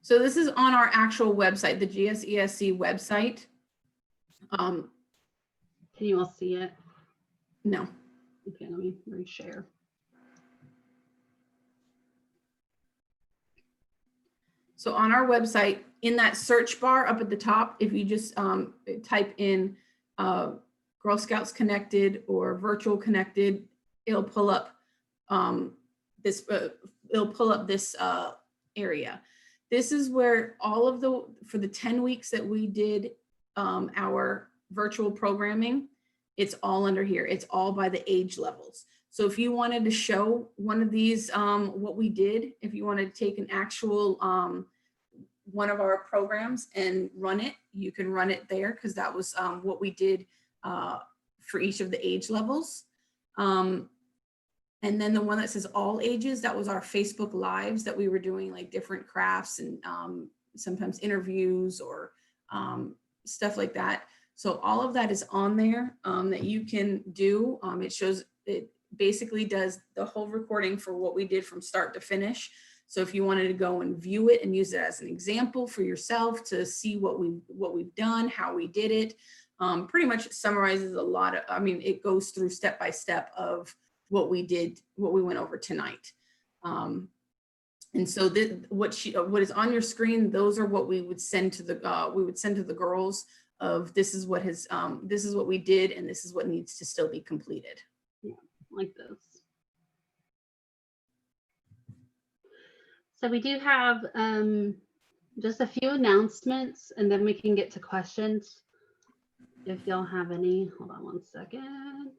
So this is on our actual website, the GSESC website. Can you all see it? No. Okay, let me reshare. So on our website, in that search bar up at the top, if you just type in Girl Scouts Connected or Virtual Connected, it'll pull up this area. This is where all of for the 10 weeks that we did our virtual programming, it's all under here. It's all by the age levels. So if you wanted to show one of these, what we did, if you wanted to take an actual one of our programs and run it, you can run it there, because that was what we did for each of the age levels. And then the one that says all ages, that was our Facebook Lives that we were doing, like different crafts and sometimes interviews or stuff like that. So all of that is on there that you can do. It shows, it basically does the whole recording for what we did from start to finish. So if you wanted to go and view it and use it as an example for yourself to see what we've done, how we did it, pretty much summarizes a lot of, I mean, it goes through step by step of what we did, what we went over tonight. And so what is on your screen, those are what we would send to the girls of this is what we did, and this is what needs to still be completed. Yeah, like this. So we do have just a few announcements, and then we can get to questions if y'all have any. Hold on one second.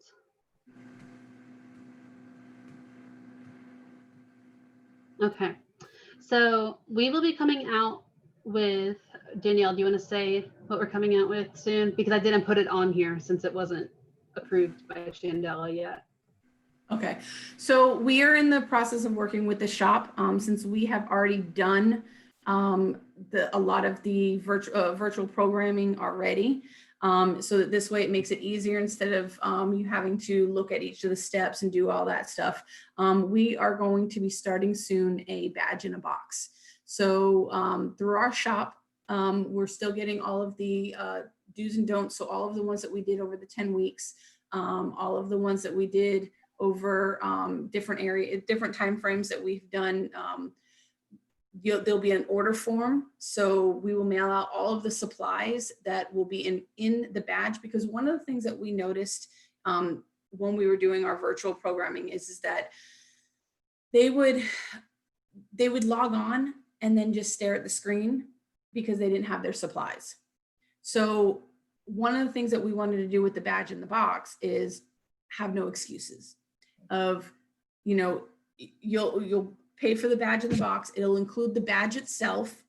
Okay, so we will be coming out with, Danielle, do you want to say what we're coming out with soon? Because I didn't put it on here since it wasn't approved by Chandela yet. Okay, so we are in the process of working with the shop since we have already done a lot of the virtual programming already. So that this way it makes it easier instead of you having to look at each of the steps and do all that stuff. We are going to be starting soon a badge in a box. So through our shop, we're still getting all of the do's and don'ts. So all of the ones that we did over the 10 weeks, all of the ones that we did over different time frames that we've done. There'll be an order form. So we will mail out all of the supplies that will be in the badge, because one of the things that we noticed when we were doing our virtual programming is that they would log on and then just stare at the screen because they didn't have their supplies. So one of the things that we wanted to do with the badge in the box is have no excuses of, you'll pay for the badge in the box. It'll include the badge itself.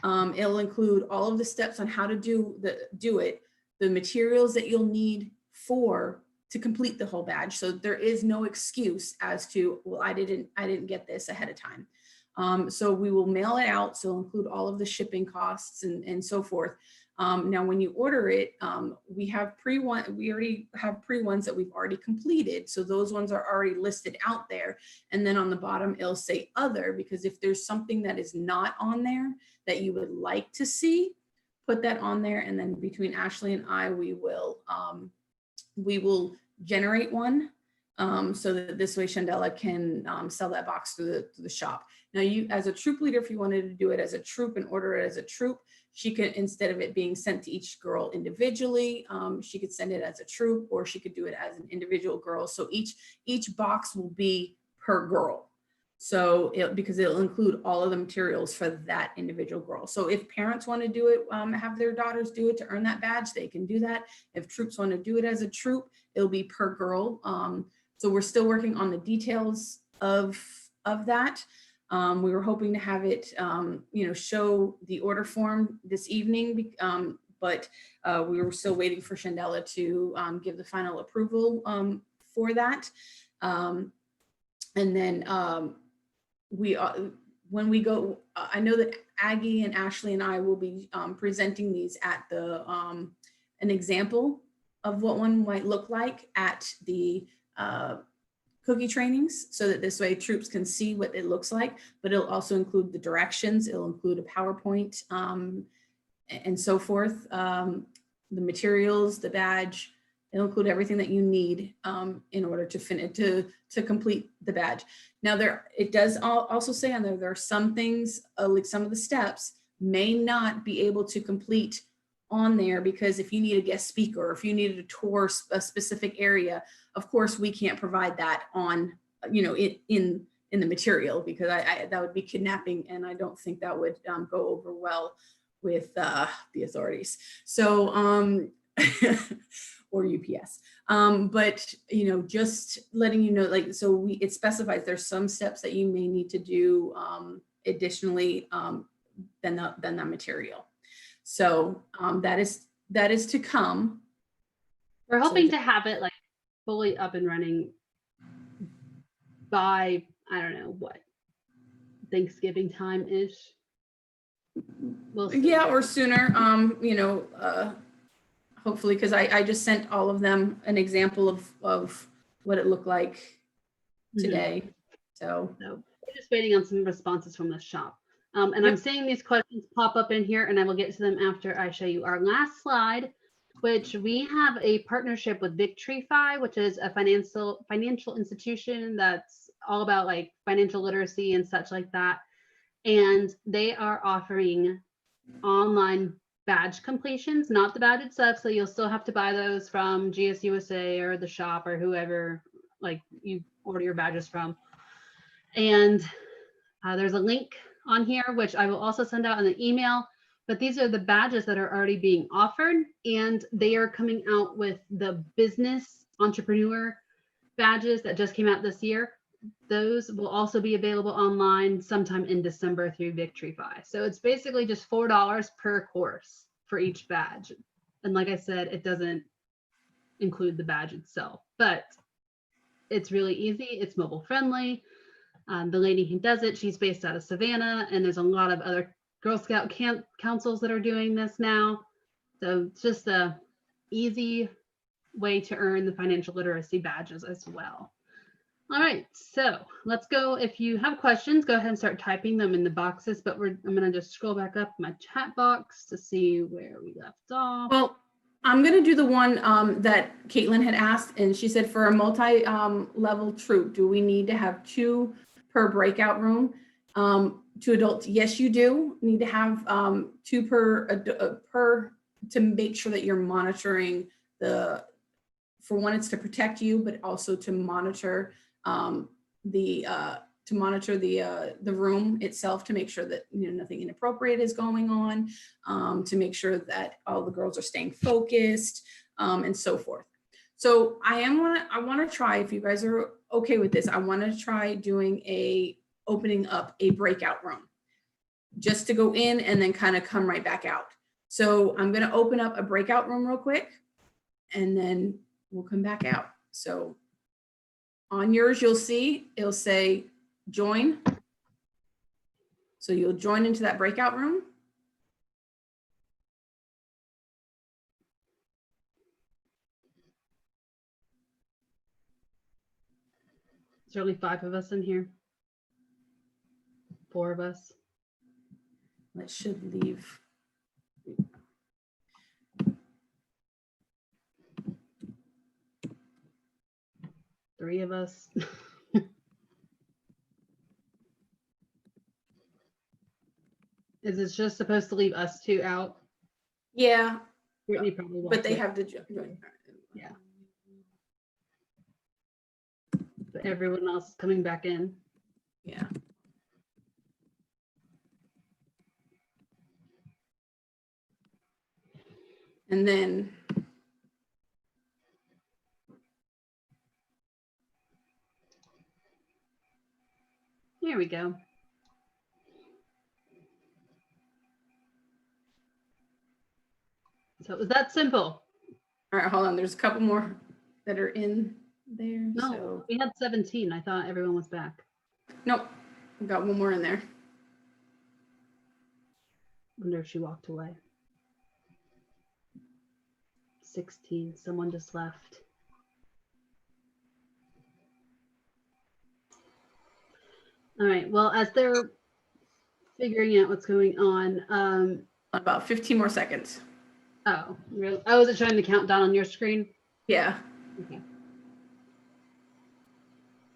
It'll include all of the steps on how to do it, the materials that you'll need to complete the whole badge. So there is no excuse as to, well, I didn't get this ahead of time. So we will mail it out. So it'll include all of the shipping costs and so forth. Now, when you order it, we already have pre-ones that we've already completed. So those ones are already listed out there. And then on the bottom, it'll say other, because if there's something that is not on there that you would like to see, put that on there. And then between Ashley and I, we will generate one so that this way Chandela can sell that box through the shop. Now you, as a troop leader, if you wanted to do it as a troop and order it as a troop, she could, instead of it being sent to each girl individually, she could send it as a troop, or she could do it as an individual girl. So each box will be per girl. So because it'll include all of the materials for that individual girl. So if parents want to do it, have their daughters do it to earn that badge, they can do that. If troops want to do it as a troop, it'll be per girl. So we're still working on the details of that. We were hoping to have it, show the order form this evening, but we were still waiting for Chandela to give the final approval for that. And then when we go, I know that Aggie and Ashley and I will be presenting these at the an example of what one might look like at the cookie trainings, so that this way troops can see what it looks like, but it'll also include the directions. It'll include a PowerPoint and so forth, the materials, the badge. It'll include everything that you need in order to finish to complete the badge. Now it does also say on there are some things, like some of the steps may not be able to complete on there, because if you need a guest speaker, or if you needed to tour a specific area, of course we can't provide that on, in the material, because that would be kidnapping, and I don't think that would go over well with the authorities. So or UPS. But just letting you know, like, so it specifies there's some steps that you may need to do additionally than that material. So that is to come. We're hoping to have it like fully up and running by, I don't know what, Thanksgiving time ish. We'll see. Yeah, or sooner. Hopefully, because I just sent all of them an example of what it looked like today. So we're just waiting on some responses from the shop. And I'm seeing these questions pop up in here, and I will get to them after I show you our last slide, which we have a partnership with Victrify, which is a financial institution that's all about like financial literacy and such like that. And they are offering online badge completions, not the badge itself. So you'll still have to buy those from GSUSA or the shop or whoever like you order your badges from. And there's a link on here, which I will also send out in the email, but these are the badges that are already being offered, and they are coming out with the business entrepreneur badges that just came out this year. Those will also be available online sometime in December through Victrify. So it's basically just $4 per course for each badge. And like I said, it doesn't include the badge itself, but it's really easy. It's mobile friendly. The lady who does it, she's based out of Savannah, and there's a lot of other Girl Scout councils that are doing this now. So it's just a easy way to earn the financial literacy badges as well. All right, so let's go. If you have questions, go ahead and start typing them in the boxes, but I'm going to just scroll back up my chat box to see where we left off. Well, I'm going to do the one that Caitlin had asked, and she said for a multi-level troop, do we need to have 2 per breakout room? 2 adults, yes, you do need to have 2 per to make sure that you're monitoring for one, it's to protect you, but also to monitor the room itself, to make sure that nothing inappropriate is going on, to make sure that all the girls are staying focused, and so forth. So I want to try, if you guys are okay with this, I want to try opening up a breakout room, just to go in and then kind of come right back out. So I'm going to open up a breakout room real quick, and then we'll come back out. So on yours, you'll see, it'll say join. So you'll join into that breakout room. There's only 5 of us in here. 4 of us. That should leave. 3 of us. Is it just supposed to leave us 2 out? Yeah, Brittany probably but walked they away. have to join. Yeah. But everyone else is coming back in. Yeah. And then Here we go. So it was that simple. all right, hold on. There's a couple more that are in there. No, So we had 17. I thought everyone was back. nope. We've got one more in there. Wonder if she walked away. 16. Someone just left. All right. Well, as they're figuring out what's going on, About 15 more seconds. oh, really? Oh, is it showing the countdown on your screen? Yeah. Okay.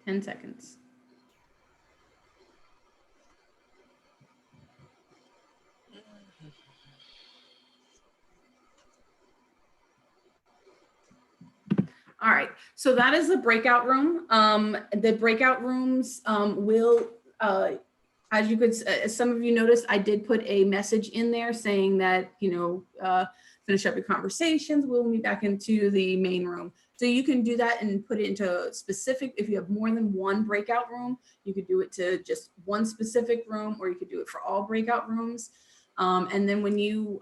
10 seconds. All right, so that is the breakout room. The breakout rooms will, as you could, as some of you noticed, I did put a message in there saying that, finish up your conversations. We'll meet back into the main room. So you can do that and put it into specific, if you have more than one breakout room, you could do it to just one specific room, or you could do it for all breakout rooms. And then when you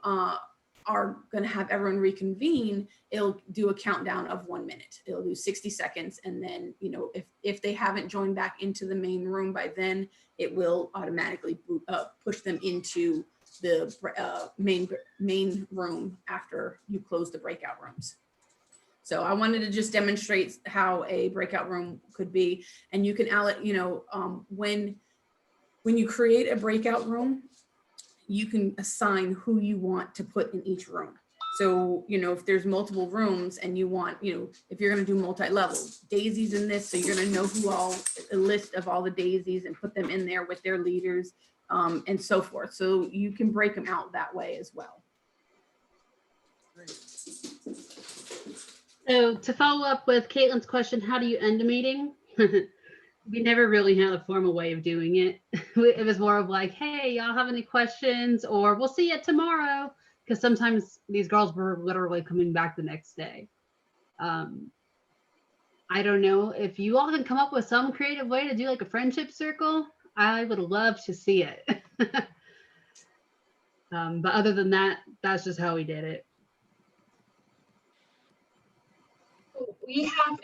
are going to have everyone reconvene, it'll do a countdown of 1 minute. It'll do 60 seconds. And then, if they haven't joined back into the main room by then, it will automatically push them into the main room after you close the breakout rooms. So I wanted to just demonstrate how a breakout room could be. And you can, when you create a breakout room, you can assign who you want to put in each room. So, if there's multiple rooms and you want, if you're going to do multi-level, Daisy's in this, so you're going to know a list of all the Daisies and put them in there with their leaders, and so forth. So you can break them out that way as well. So to follow up with Caitlin's question, how do you end a meeting? We never really had a formal way of doing it. It was more of like, hey, y'all have any questions? Or we'll see you tomorrow. Because sometimes these girls were literally coming back the next day. I don't know if you all can come up with some creative way to do like a friendship circle. I would love to see it. But other than that, that's just how we did it. We have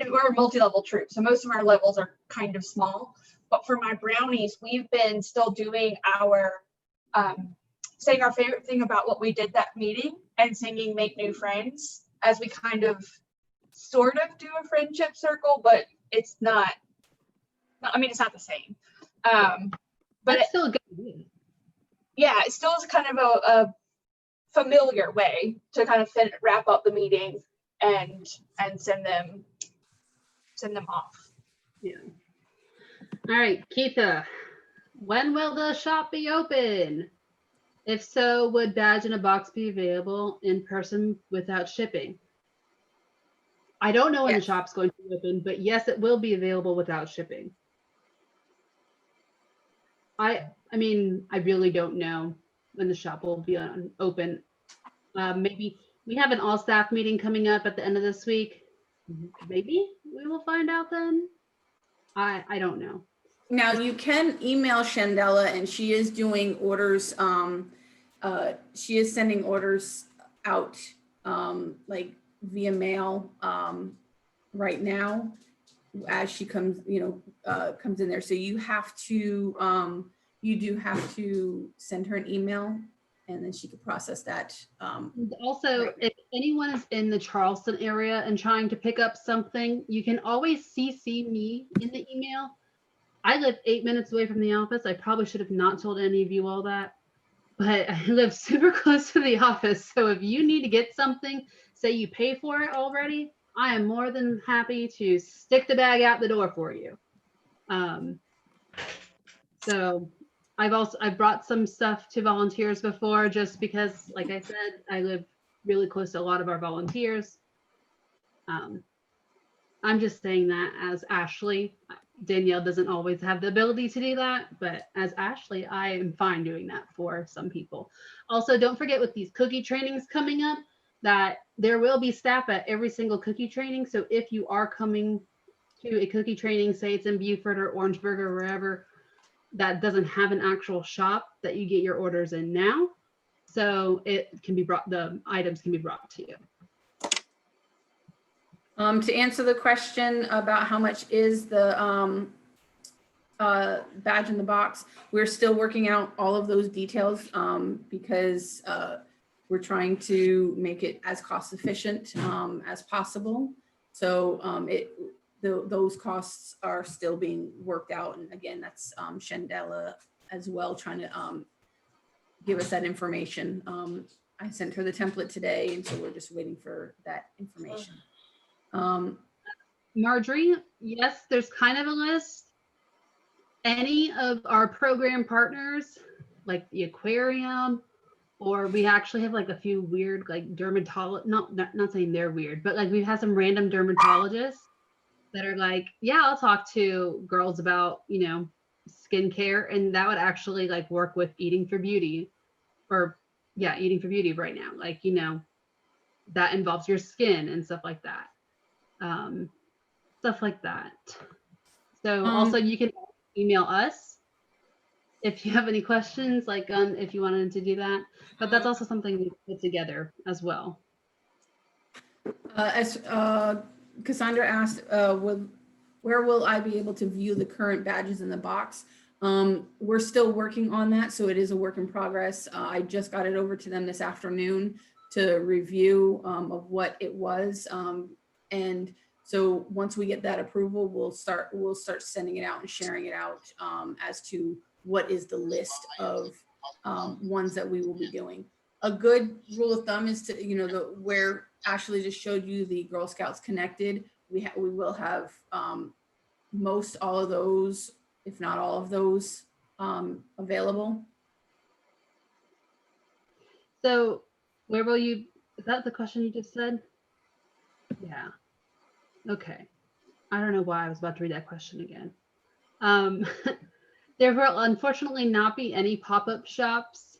we're a multi-level troop, so most of our levels are kind of small. But for my brownies, we've been still doing our saying our favorite thing about what we did that meeting and singing "Make New Friends" as we kind of sort of do a friendship circle, but it's not. I mean, it's not the same. But it's still a good. Yeah, it still is kind of a familiar way to kind of wrap up the meeting and send them off. Yeah. All right, Keitha, when will the shop be open? If so, would badge in a box be available in person without shipping? I don't know when the shop's going to be open, but yes, it will be available without shipping. I mean, I really don't know when the shop will be open. Maybe we have an all staff meeting coming up at the end of this week. Maybe we will find out then. I don't know. Now you can email Shandella, and she is doing orders. She is sending orders out like via mail right now as she comes, comes in there. So you have to, you do have to send her an email, and then she could process that. Also, if anyone is in the Charleston area and trying to pick up something, you can always CC me in the email. I live 8 minutes away from the office. I probably should have not told any of you all that, but I live super close to the office. So if you need to get something, say you pay for it already, I am more than happy to stick the bag out the door for you. So I've brought some stuff to volunteers before, just because, like I said, I live really close to a lot of our volunteers. I'm just saying that as Ashley. Danielle doesn't always have the ability to do that, but as Ashley, I am fine doing that for some people. Also, don't forget with these cookie trainings coming up that there will be staff at every single cookie training. So if you are coming to a cookie training, say it's in Beaufort or Orangeburg or wherever, that doesn't have an actual shop, that you get your orders in now. So it can be brought, the items can be brought to you. To answer the question about how much is the badge in the box, we're still working out all of those details because we're trying to make it as cost efficient as possible. So those costs are still being worked out. And again, that's Shandella as well, trying to give us that information. I sent her the template today, and so we're just waiting for that information. Marjorie, yes, there's kind of a list. Any of our program partners, like the aquarium, or we actually have like a few weird, like not saying they're weird, but like we've had some random dermatologists that are like, yeah, I'll talk to girls about, you know, skincare, and that would actually like work with Eating for Beauty, or yeah, Eating for Beauty right now. Like, you know, that involves your skin and stuff like that. Stuff like that. So also you can email us if you have any questions, like if you wanted to do that, but that's also something we put together as well. As Cassandra asked, where will I be able to view the current badges in the box? We're still working on that, so it is a work in progress. I just got it over to them this afternoon to review of what it was, and so once we get that approval, we'll start sending it out and sharing it out as to what is the list of ones that we will be doing. A good rule of thumb is to, you know, where Ashley just showed you the Girl Scouts Connected, we will have most all of those, if not all of those, available. So where will you, is that the question you just said? Yeah. Okay. I don't know why I was about to read that question again. There will unfortunately not be any pop-up shops.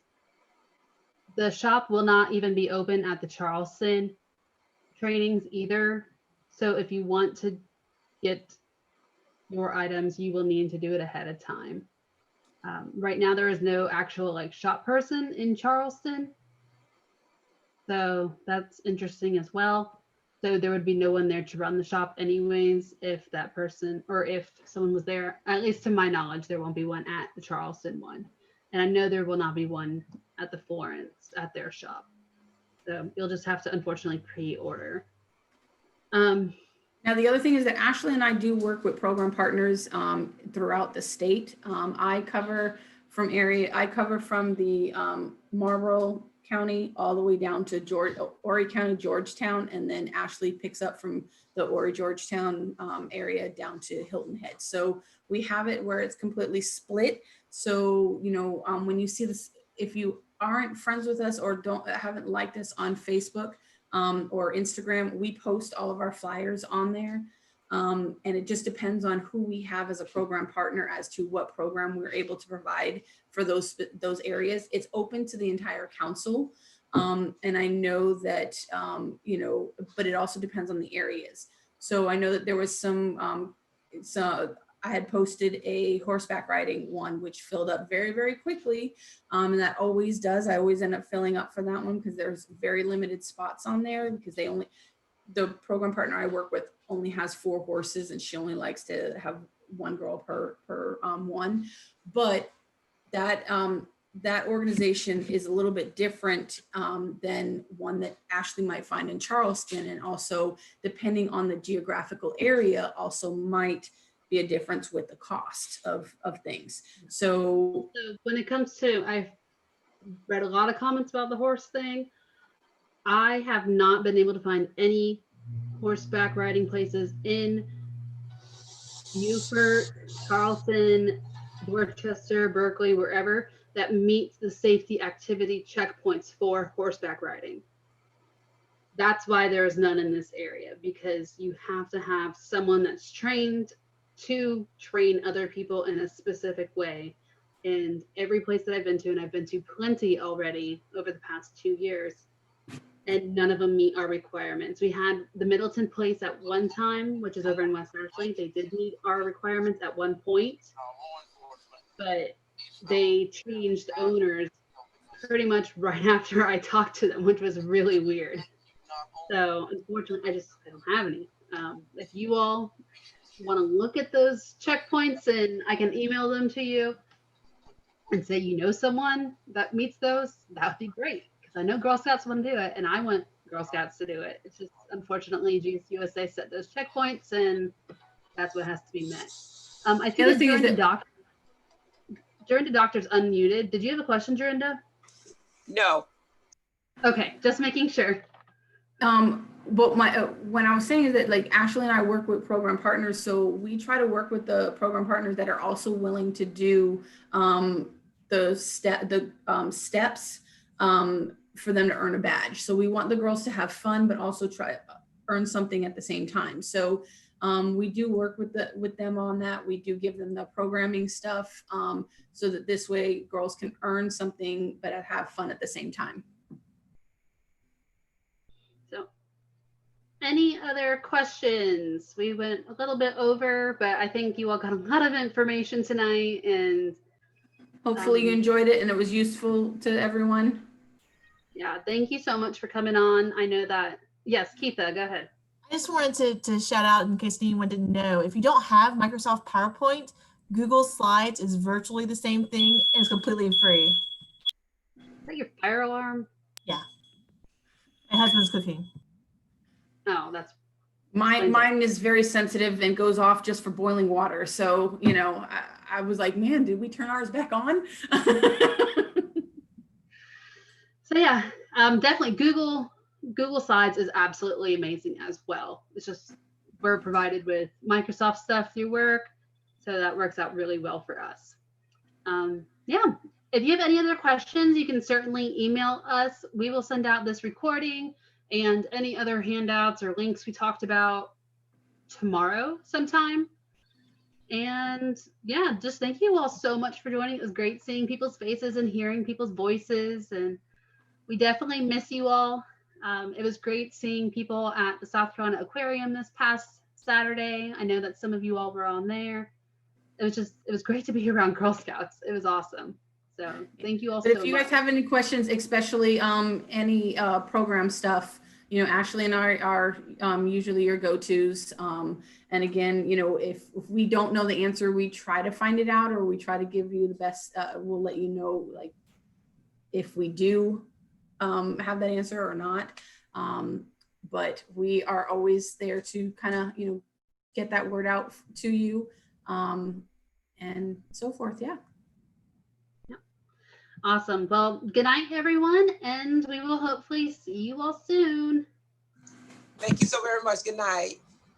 The shop will not even be open at the Charleston trainings either. So if you want to get your items, you will need to do it ahead of time. Right now, there is no actual like shop person in Charleston. So that's interesting as well. So there would be no one there to run the shop anyways, if that person, or if someone was there. At least to my knowledge, there won't be one at the Charleston one. And I know there will not be one at the Florence at their shop. So you'll just have to unfortunately pre-order. Now, the other thing is that Ashley and I do work with program partners throughout the state. I cover from the Marlboro County all the way down to Horry County, Georgetown, and then Ashley picks up from the Horry, Georgetown area down to Hilton Head. So we have it where it's completely split. So, you know, when you see this, if you aren't friends with us or haven't liked us on Facebook or Instagram, we post all of our flyers on there. And it just depends on who we have as a program partner as to what program we're able to provide for those areas. It's open to the entire council. And I know that, you know, but it also depends on the areas. So I know that there was I had posted a horseback riding one, which filled up very, very quickly. And that always does. I always end up filling up for that one because there's very limited spots on there because the program partner I work with only has 4 horses and she only likes to have one girl per one. But that organization is a little bit different than one that Ashley might find in Charleston, and also depending on the geographical area also might be a difference with the cost of things. So when it comes to, I've read a lot of comments about the horse thing. I have not been able to find any horseback riding places in Beaufort, Charleston, Dorchester, Berkeley, wherever that meets the safety activity checkpoints for horseback riding. That's why there's none in this area, because you have to have someone that's trained to train other people in a specific way. And every place that I've been to, and I've been to plenty already over the past 2 years, and none of them meet our requirements. We had the Middleton place at one time, which is over in West Ashley. They did meet our requirements at one point, but they changed owners pretty much right after I talked to them, which was really weird. So unfortunately, I don't have any. If you all want to look at those checkpoints, and I can email them to you and say, you know, someone that meets those, that would be great. Because I know Girl Scouts want to do it, and I want Girl Scouts to do it. It's just, unfortunately, GSUSA set those checkpoints, and that's what has to be met. I see that during the doctor's unmuted. Did you have a question, Jorinda? No. Okay, just making sure. But when I was saying is that, like, Ashley and I work with program partners, so we try to work with the program partners that are also willing to do the steps for them to earn a badge. So we want the girls to have fun, but also try to earn something at the same time. So we do work with them on that. We do give them the programming stuff so that this way girls can earn something but have fun at the same time. So, any other questions? We went a little bit over, but I think you all got a lot of information tonight, and hopefully you enjoyed it and it was useful to everyone. Yeah, thank you so much for coming on. I know that, yes, Keitha, go ahead. I just wanted to shout out, in case anyone didn't know, if you don't have Microsoft PowerPoint, Google Slides is virtually the same thing and it's completely free. Is that your fire alarm? Yeah. My husband's cooking. Oh, that's mine is very sensitive and goes off just for boiling water. So, you know, I was like, man, did we turn ours back on? So yeah, definitely Google Slides is absolutely amazing as well. It's just, we're provided with Microsoft stuff through work, so that works out really well for us. Yeah, if you have any other questions, you can certainly email us. We will send out this recording and any other handouts or links we talked about tomorrow sometime. And yeah, just thank you all so much for joining. It was great seeing people's faces and hearing people's voices, and we definitely miss you all. It was great seeing people at the South Carolina Aquarium this past Saturday. I know that some of you all were on there. It was great to be around Girl Scouts. It was awesome. So thank you all so much. But if you guys have any questions, especially any program stuff, you know, Ashley and I are usually your go-tos. And again, you know, if we don't know the answer, we try to find it out, or we try to give you the best. We'll let you know, like, if we do have that answer or not. But we are always there to kind of, you know, get that word out to you and so forth. Yeah. Awesome. Well, good night, everyone, and we will hopefully see you all soon. Thank you so very much. Good night.